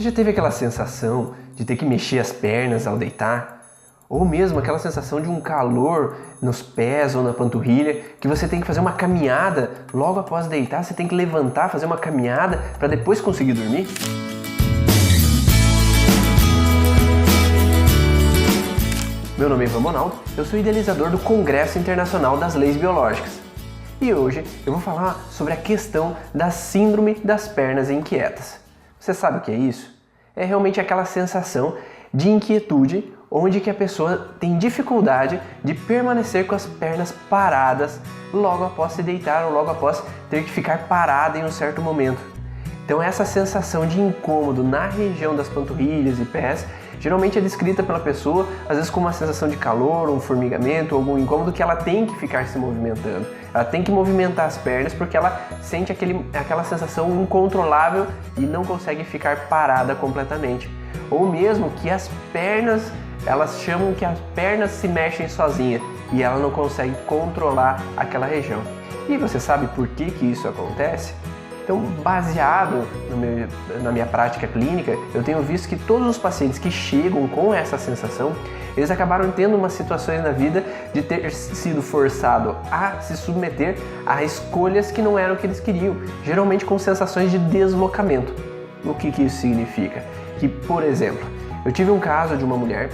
Você já teve aquela sensação de ter que mexer as pernas ao deitar? Ou mesmo aquela sensação de um calor nos pés ou na panturrilha, que você tem que fazer uma caminhada logo após deitar, você tem que levantar, fazer uma caminhada para depois conseguir dormir? Meu nome é Ivan Bonaldo, eu sou idealizador do Congresso Internacional das Leis Biológicas. E hoje eu vou falar sobre a questão da síndrome das pernas inquietas. Você sabe o que é isso? É realmente aquela sensação de inquietude onde que a pessoa tem dificuldade de permanecer com as pernas paradas logo após se deitar ou logo após ter que ficar parada em um certo momento. Então essa sensação de incômodo na região das panturrilhas e pés geralmente é descrita pela pessoa, às vezes com uma sensação de calor, um formigamento, algum incômodo que ela tem que ficar se movimentando. Ela tem que movimentar as pernas porque ela sente aquela sensação incontrolável e não consegue ficar parada completamente. Ou mesmo que as pernas, elas chamam que as pernas se mexem sozinhas e ela não consegue controlar aquela região. E você sabe por que isso acontece? Então, baseado na minha prática clínica, eu tenho visto que todos os pacientes que chegam com essa sensação, eles acabaram tendo umas situações na vida de ter sido forçado a se submeter a escolhas que não eram o que eles queriam, geralmente com sensações de deslocamento. O que isso significa? Que, por exemplo, eu tive um caso de uma mulher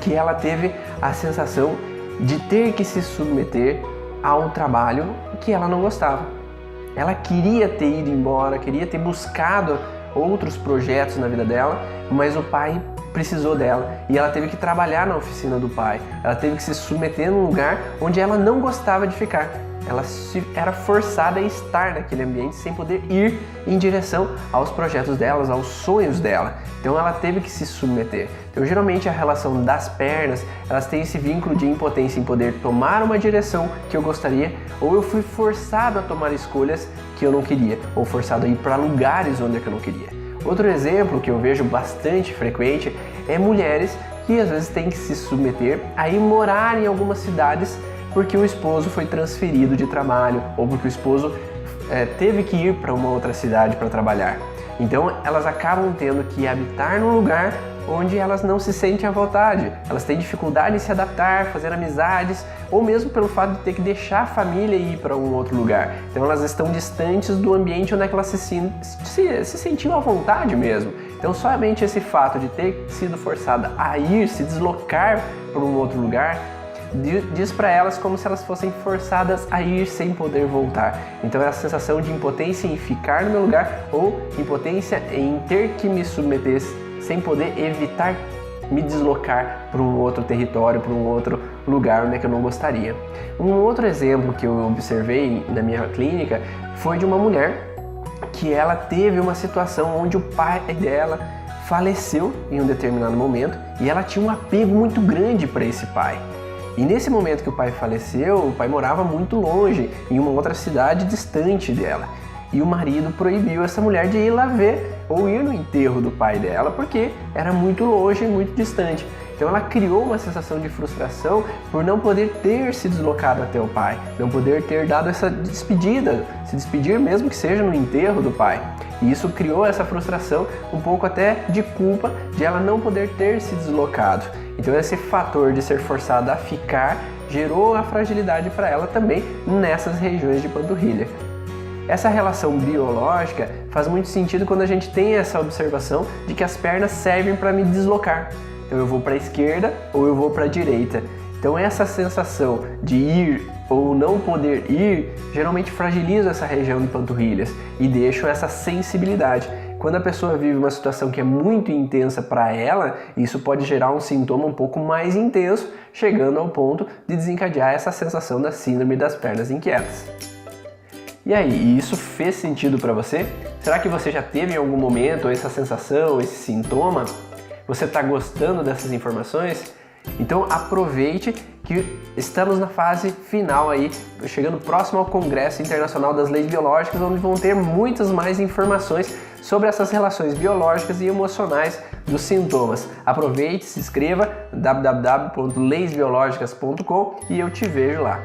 que ela teve a sensação de ter que se submeter a um trabalho que ela não gostava. Ela queria ter ido embora, queria ter buscado outros projetos na vida dela, mas o pai precisou dela e ela teve que trabalhar na oficina do pai. Ela teve que se submeter num lugar onde ela não gostava de ficar. Ela era forçada a estar naquele ambiente sem poder ir em direção aos projetos delas, aos sonhos dela. Então ela teve que se submeter. Então geralmente a relação das pernas, elas têm esse vínculo de impotência em poder tomar uma direção que eu gostaria, ou eu fui forçado a tomar escolhas que eu não queria, ou forçado a ir para lugares onde eu não queria. Outro exemplo que eu vejo bastante frequente é mulheres que às vezes têm que se submeter a ir morar em algumas cidades porque o esposo foi transferido de trabalho ou porque o esposo teve que ir para uma outra cidade para trabalhar. Então elas acabam tendo que habitar num lugar onde elas não se sentem à vontade. Elas têm dificuldade em se adaptar, fazer amizades, ou mesmo pelo fato de ter que deixar a família e ir para um outro lugar. Então elas estão distantes do ambiente onde elas se sentiam à vontade mesmo. Então somente esse fato de ter sido forçada a ir, se deslocar para um outro lugar, diz para elas como se elas fossem forçadas a ir sem poder voltar. Então é a sensação de impotência em ficar no meu lugar ou impotência em ter que me submeter sem poder evitar me deslocar para um outro território, para um outro lugar onde eu não gostaria. Um outro exemplo que eu observei na minha clínica foi de uma mulher que ela teve uma situação onde o pai dela faleceu em um determinado momento e ela tinha um apego muito grande para esse pai. E nesse momento que o pai faleceu, o pai morava muito longe, em uma outra cidade distante dela. E o marido proibiu essa mulher de ir lá ver ou ir no enterro do pai dela, porque era muito longe e muito distante. Então ela criou uma sensação de frustração por não poder ter se deslocado até o pai, não poder ter dado essa despedida, se despedir mesmo que seja no enterro do pai. E isso criou essa frustração, um pouco até de culpa de ela não poder ter se deslocado. Então esse fator de ser forçada a ficar gerou a fragilidade para ela também nessas regiões de panturrilha. Essa relação biológica faz muito sentido quando a gente tem essa observação de que as pernas servem para me deslocar. Então eu vou para a esquerda ou eu vou para a direita. Então essa sensação de ir ou não poder ir geralmente fragiliza essa região de panturrilhas e deixa essa sensibilidade. Quando a pessoa vive uma situação que é muito intensa para ela, isso pode gerar um sintoma um pouco mais intenso, chegando ao ponto de desencadear essa sensação da síndrome das pernas inquietas. E aí, isso fez sentido para você? Será que você já teve em algum momento essa sensação, esse sintoma? Você está gostando dessas informações? Então aproveite que estamos na fase final aí, chegando próximo ao Congresso Internacional das Leis Biológicas, onde vão ter muitas mais informações sobre essas relações biológicas e emocionais dos sintomas. Aproveite, se inscreva, www.leisbiologicas.com, e eu te vejo lá.